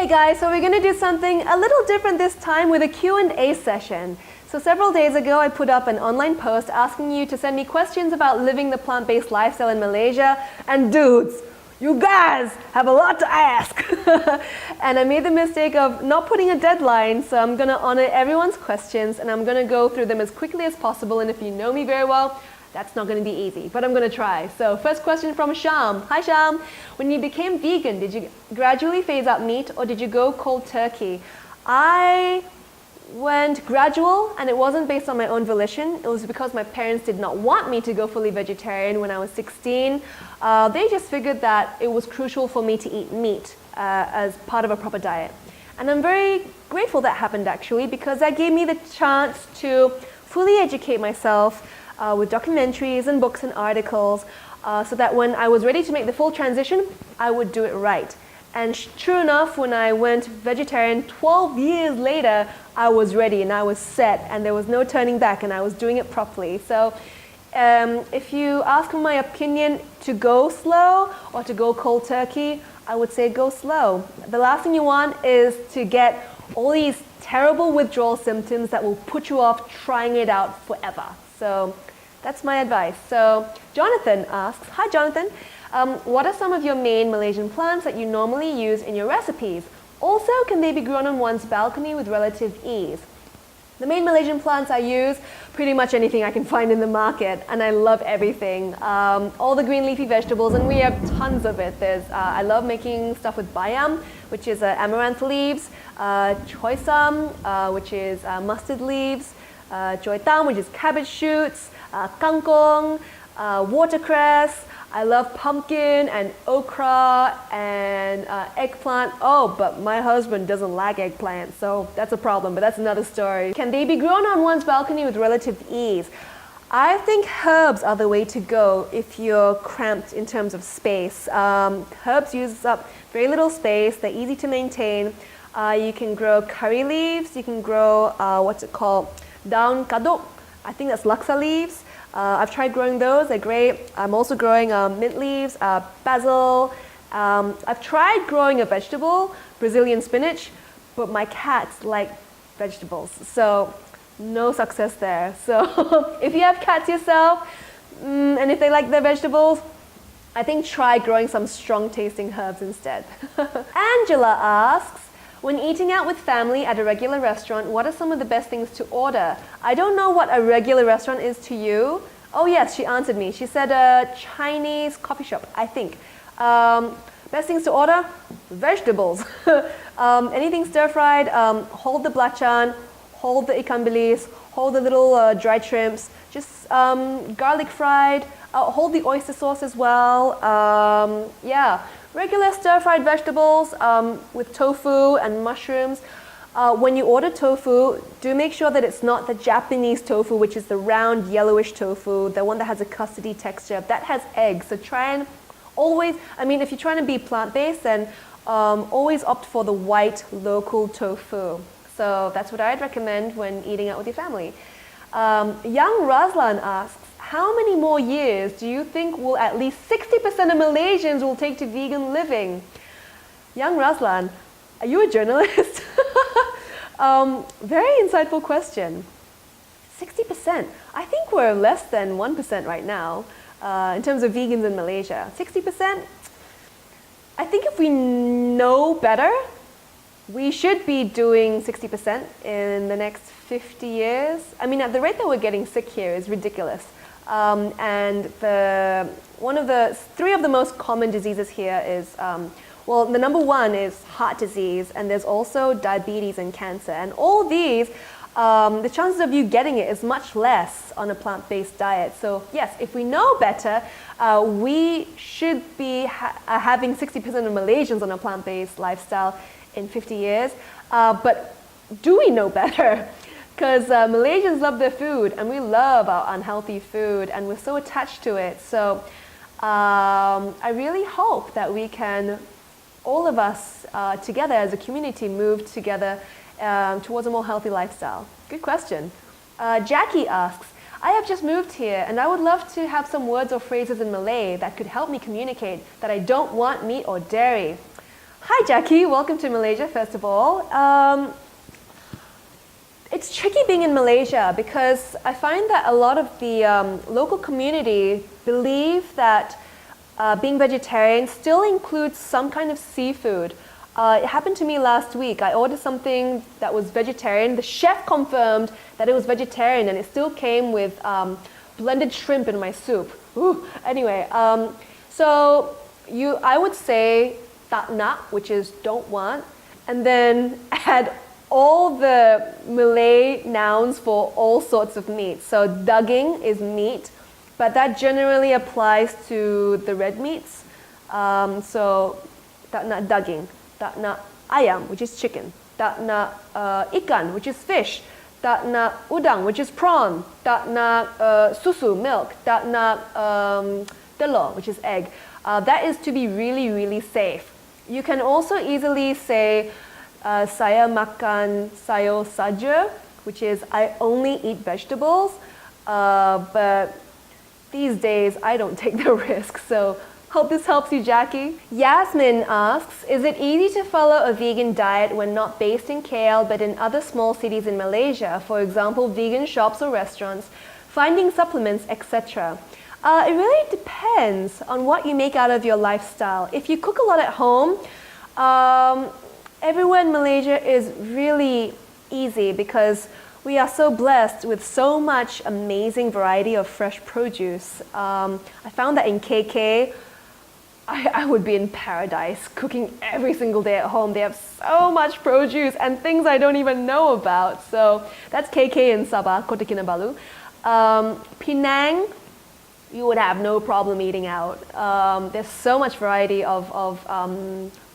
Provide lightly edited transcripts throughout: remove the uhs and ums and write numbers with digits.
Hey guys, so we're going to do something a little different this time with a Q&A session. So several days ago I put up an online post asking you to send me questions about living the plant-based lifestyle in Malaysia, and dudes, you guys have a lot to ask. And I made the mistake of not putting a deadline, so I'm going to honor everyone's questions and I'm going to go through them as quickly as possible, and if you know me very well, that's not going to be easy, but I'm going to try. So first question from Sham. Hi Sham. When you became vegan, did you gradually phase out meat or did you go cold turkey? I went gradual, and it wasn't based on my own volition. It was because my parents did not want me to go fully vegetarian when I was 16. They just figured that it was crucial for me to eat meat as part of a proper diet. And I'm very grateful that happened actually, because that gave me the chance to fully educate myself with documentaries and books and articles, so that when I was ready to make the full transition, I would do it right. And true enough, when I went vegetarian 12 years later, I was ready and I was set and there was no turning back and I was doing it properly. So if you ask for my opinion to go slow or to go cold turkey, I would say go slow. The last thing you want is to get all these terrible withdrawal symptoms that will put you off trying it out forever. So that's my advice. So Jonathan asks, hi Jonathan, what are some of your main Malaysian plants that you normally use in your recipes? Also, can they be grown on one's balcony with relative ease? The main Malaysian plants I use, pretty much anything I can find in the market, and I love everything. All the green leafy vegetables, and we have tons of it. I love making stuff with bayam, which is amaranth leaves, choy sam, which is mustard leaves, choy tam, which is cabbage shoots, kangkong, watercress. I love pumpkin and okra and eggplant. Oh, but my husband doesn't like eggplant, so that's a problem, but that's another story. Can they be grown on one's balcony with relative ease? I think herbs are the way to go if you're cramped in terms of space. Herbs use up very little space, they're easy to maintain. You can grow curry leaves, you can grow, daun kaduk. I think that's laksa leaves. I've tried growing those, they're great. I'm also growing mint leaves, basil. I've tried growing a vegetable, Brazilian spinach, but my cats like vegetables, so no success there. So if you have cats yourself, and if they like their vegetables, I think try growing some strong tasting herbs instead. Angela asks, when eating out with family at a regular restaurant, what are some of the best things to order? I don't know what a regular restaurant is to you. Oh yes, she answered me. She said a Chinese coffee shop, I think. Best things to order? Vegetables. Anything stir-fried, hold the belacan, hold the ikan bilis, hold the little dried shrimps, just garlic fried, hold the oyster sauce as well. Yeah. Regular stir-fried vegetables with tofu and mushrooms. When you order tofu, do make sure that it's not the Japanese tofu, which is the round yellowish tofu, the one that has a custardy texture. That has eggs, so try and always, if you're trying to be plant-based, then always opt for the white local tofu. So that's what I'd recommend when eating out with your family. Young Razlan asks, how many more years do you think will at least 60% of Malaysians will take to vegan living? Young Razlan, are you a journalist? Very insightful question. 60%. I think we're less than 1% right now in terms of vegans in Malaysia. 60%? I think if we know better, we should be doing 60% in the next 50 years. At the rate that we're getting sick here is ridiculous. And three of the most common diseases here is, the number one is heart disease, and there's also diabetes and cancer. And all these, the chances of you getting it is much less on a plant-based diet. So yes, if we know better, we should be having 60% of Malaysians on a plant-based lifestyle in 50 years. But do we know better? Because Malaysians love their food, and we love our unhealthy food, and we're so attached to it. So I really hope that we can, all of us together as a community, move together towards a more healthy lifestyle. Good question. Jackie asks, I have just moved here, and I would love to have some words or phrases in Malay that could help me communicate that I don't want meat or dairy. Hi Jackie, welcome to Malaysia first of all. It's tricky being in Malaysia because I find that a lot of the local community believe that being vegetarian still includes some kind of seafood. It happened to me last week. I ordered something that was vegetarian. The chef confirmed that it was vegetarian and it still came with blended shrimp in my soup. Ooh. Anyway, I would say tak nak, which is don't want, and then add all the Malay nouns for all sorts of meat. So daging is meat, but that generally applies to the red meats. So tak nak daging, tak nak ayam, which is chicken, tak nak ikan, which is fish, tak nak udang, which is prawn, tak nak susu, milk, tak nak telur, which is egg. That is to be really, really safe. You can also easily say saya makan sayur saja, which is I only eat vegetables, but these days I don't take the risk, so hope this helps you, Jackie. Yasmin asks, is it easy to follow a vegan diet when not based in KL but in other small cities in Malaysia, for example, vegan shops or restaurants, finding supplements, etc.? It really depends on what you make out of your lifestyle. If you cook a lot at home, everywhere in Malaysia is really easy because we are so blessed with so much amazing variety of fresh produce. I found that in KK, I would be in paradise cooking every single day at home. They have so much produce and things I don't even know about. So that's KK in Sabah, Kota Kinabalu. Penang, you would have no problem eating out. There's so much variety of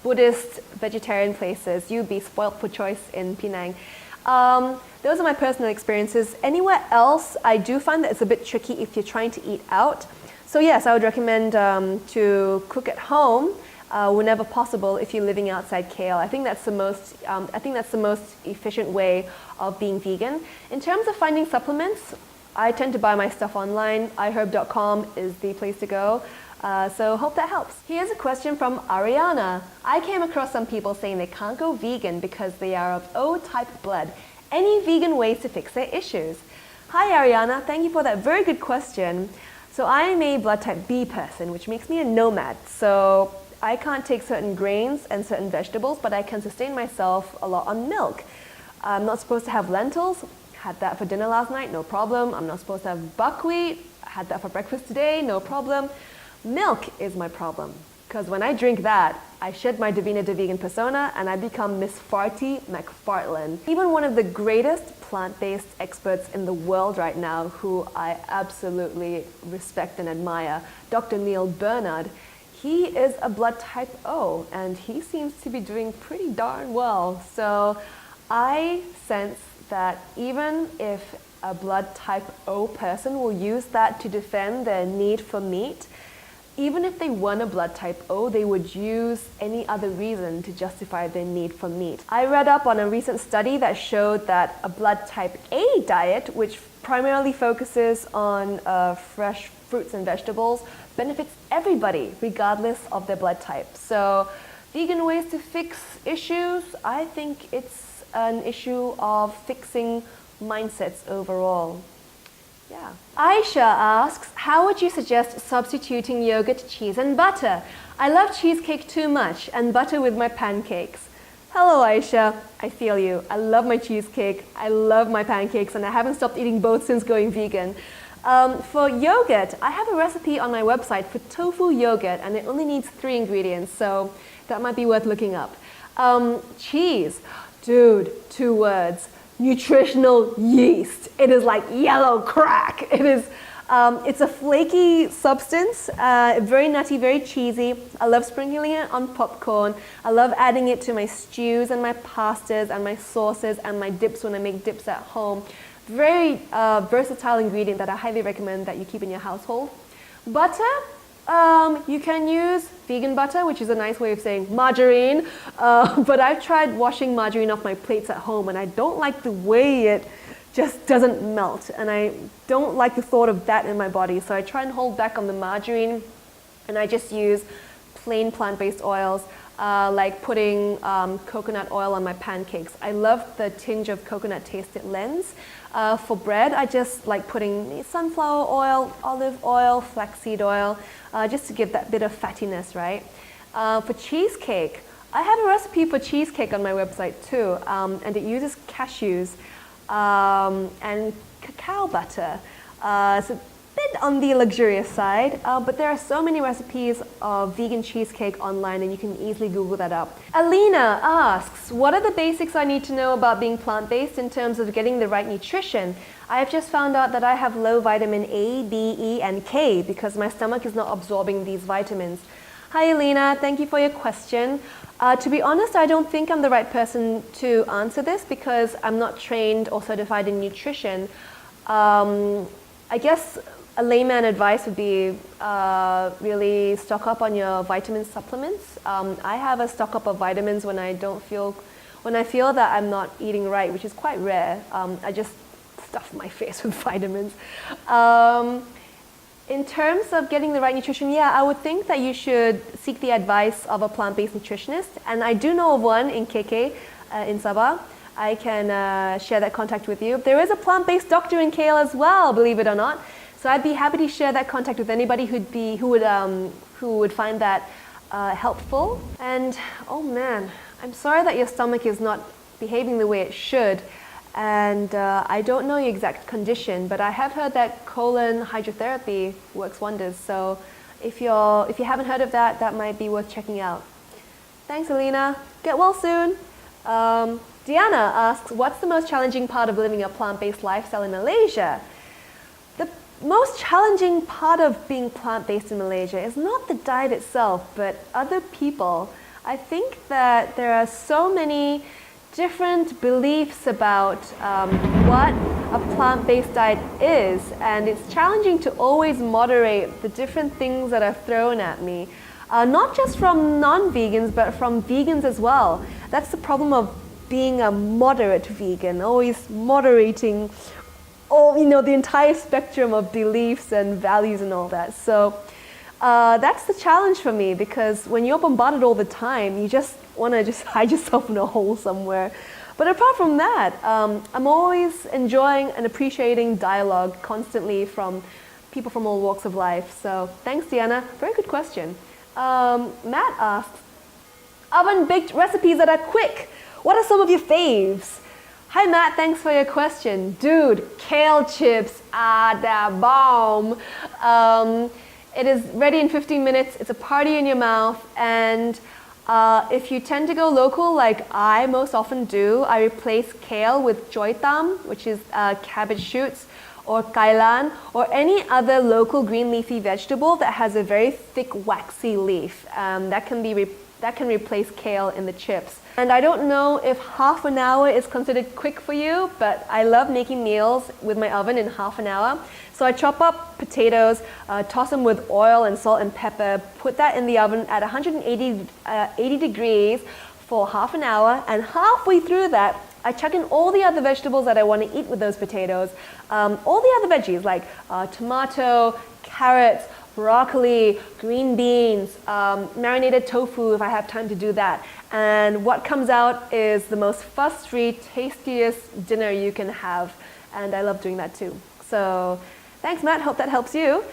Buddhist vegetarian places. You'd be spoiled for choice in Penang. Those are my personal experiences. Anywhere else, I do find that it's a bit tricky if you're trying to eat out. So yes, I would recommend to cook at home whenever possible if you're living outside KL. I think that's the most efficient way of being vegan. In terms of finding supplements, I tend to buy my stuff online. iherb.com is the place to go. So hope that helps. Here's a question from Ariana. I came across some people saying they can't go vegan because they are of O-type blood. Any vegan ways to fix their issues? Hi Ariana, thank you for that very good question. So I am a blood type B person, which makes me a nomad. So I can't take certain grains and certain vegetables, but I can sustain myself a lot on milk. I'm not supposed to have lentils. Had that for dinner last night, no problem. I'm not supposed to have buckwheat. Had that for breakfast today, no problem. Milk is my problem, because when I drink that, I shed my Davina the Vegan persona and I become Miss Farty McFartlane. Even one of the greatest plant-based experts in the world right now, who I absolutely respect and admire, Dr. Neil Bernard, he is a blood type O and he seems to be doing pretty darn well. So I sense that even if a blood type O person will use that to defend their need for meat, even if they weren't a blood type O, they would use any other reason to justify their need for meat. I read up on a recent study that showed that a blood type A diet, which primarily focuses on fresh fruits and vegetables, benefits everybody regardless of their blood type. So vegan ways to fix issues, I think it's an issue of fixing mindsets overall. Yeah. Aisha asks, how would you suggest substituting yogurt, cheese and butter? I love cheesecake too much and butter with my pancakes. Hello Aisha, I feel you. I love my cheesecake, I love my pancakes, and I haven't stopped eating both since going vegan. For yogurt, I have a recipe on my website for tofu yogurt and it only needs 3 ingredients, so that might be worth looking up. Cheese, dude, 2 words. Nutritional yeast. It is like yellow crack. It is, it's a flaky substance, very nutty, very cheesy. I love sprinkling it on popcorn. I love adding it to my stews and my pastas and my sauces and my dips when I make dips at home. Very versatile ingredient that I highly recommend that you keep in your household. Butter, you can use vegan butter, which is a nice way of saying margarine, but I've tried washing margarine off my plates at home and I don't like the way it just doesn't melt, and I don't like the thought of that in my body, so I try and hold back on the margarine and I just use plain plant-based oils. like putting coconut oil on my pancakes. I love the tinge of coconut taste it lends. For bread, I just like putting sunflower oil, olive oil, flaxseed oil, just to give that bit of fattiness, right? For cheesecake, I have a recipe for cheesecake on my website too, and it uses cashews and cacao butter. It's a bit on the luxurious side, but there are so many recipes of vegan cheesecake online and you can easily Google that up. Alina asks, what are the basics I need to know about being plant-based in terms of getting the right nutrition? I have just found out that I have low vitamin A, B, E, and K because my stomach is not absorbing these vitamins. Hi Alina, thank you for your question. To be honest, I don't think I'm the right person to answer this because I'm not trained or certified in nutrition. I guess a layman advice would be really stock up on your vitamin supplements. I have a stock up of vitamins when I feel that I'm not eating right, which is quite rare. I just stuff my face with vitamins. In terms of getting the right nutrition, yeah, I would think that you should seek the advice of a plant-based nutritionist. And I do know of one in KK, in Sabah. I can share that contact with you. There is a plant-based doctor in KL as well, believe it or not. So I'd be happy to share that contact with anybody who would find that helpful. And oh man, I'm sorry that your stomach is not behaving the way it should. And I don't know your exact condition, but I have heard that colon hydrotherapy works wonders. So if you haven't heard of that, that might be worth checking out. Thanks, Alina. Get well soon. Diana asks, what's the most challenging part of living a plant-based lifestyle in Malaysia? The most challenging part of being plant-based in Malaysia is not the diet itself, but other people. I think that there are so many different beliefs about what a plant-based diet is, and it's challenging to always moderate the different things that are thrown at me. Not just from non-vegans, but from vegans as well. That's the problem of being a moderate vegan, always moderating the entire spectrum of beliefs and values and all that. So that's the challenge for me, because when you're bombarded all the time, you just want to hide yourself in a hole somewhere. But apart from that, I'm always enjoying and appreciating dialogue constantly from people from all walks of life. So thanks, Diana. Very good question. Matt asks, oven-baked recipes that are quick. What are some of your faves? Hi Matt, thanks for your question. Dude, kale chips are the bomb. It is ready in 15 minutes. It's a party in your mouth. And if you tend to go local, like I most often do, I replace kale with joy tam, which is cabbage shoots, or kailan, or any other local green leafy vegetable that has a very thick, waxy leaf. That can replace kale in the chips. And I don't know if half an hour is considered quick for you, but I love making meals with my oven in half an hour. So I chop up potatoes, toss them with oil and salt and pepper, put that in the oven at 180 degrees for half an hour, and halfway through that, I chuck in all the other vegetables that I want to eat with those potatoes, all the other veggies like tomato, carrots, broccoli, green beans, marinated tofu if I have time to do that. And what comes out is the most fuss-free, tastiest dinner you can have. And I love doing that too. So thanks, Matt. Hope that helps you.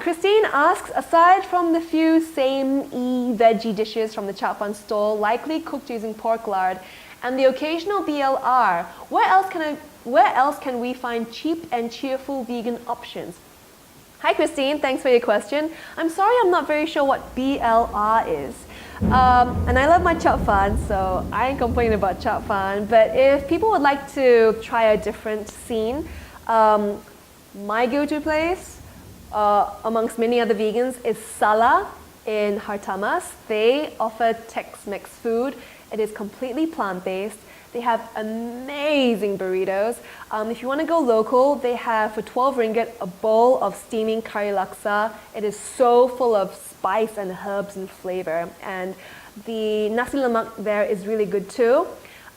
Christine asks, aside from the few same-y veggie dishes from the Chap Fan stall, likely cooked using pork lard, and the occasional BLR, where else can we find cheap and cheerful vegan options? Hi Christine, thanks for your question. I'm sorry I'm not very sure what BLR is. And I love my Chap Fan, so I ain't complaining about Chap Fan. But if people would like to try a different scene, my go-to place, amongst many other vegans, is Sulla in Hartamas. They offer Tex-Mex food. It is completely plant-based. They have amazing burritos. If you want to go local, they have for 12 ringgit a bowl of steaming kari laksa. It is so full of spice and herbs and flavor. And the nasi lemak there is really good too.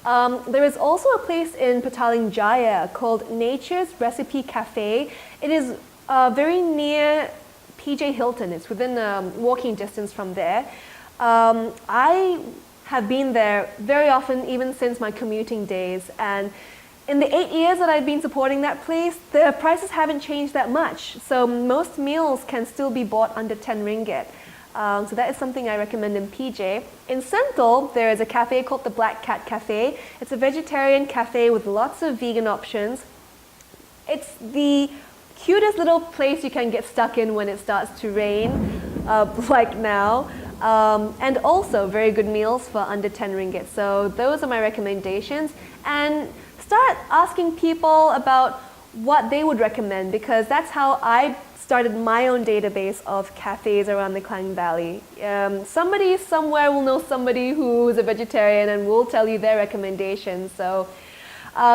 There is also a place in Petaling Jaya called Nature's Recipe Cafe. It is very near PJ Hilton. It's within walking distance from there. I have been there very often, even since my commuting days. And in the 8 years that I've been supporting that place, the prices haven't changed that much. So most meals can still be bought under 10 ringgit. So that is something I recommend in PJ. In Sentul, there is a cafe called the Black Cat Cafe. It's a vegetarian cafe with lots of vegan options. It's the cutest little place you can get stuck in when it starts to rain, like now. And also very good meals for under 10 ringgit. So those are my recommendations. And start asking people about what they would recommend, because that's how I started my own database of cafes around the Klang Valley. Somebody somewhere will know somebody who's a vegetarian and will tell you their recommendations. So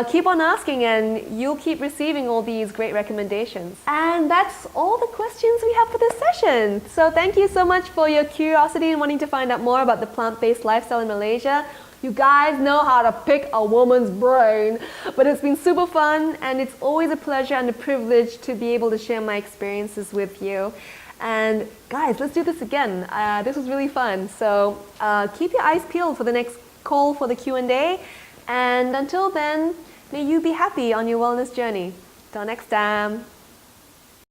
keep on asking and you'll keep receiving all these great recommendations. And that's all the questions we have for this session. So thank you so much for your curiosity and wanting to find out more about the plant-based lifestyle in Malaysia. You guys know how to pick a woman's brain, but it's been super fun and it's always a pleasure and a privilege to be able to share my experiences with you. And guys, let's do this again. This was really fun. So keep your eyes peeled for the next call for the Q&A. And until then, may you be happy on your wellness journey. Till next time.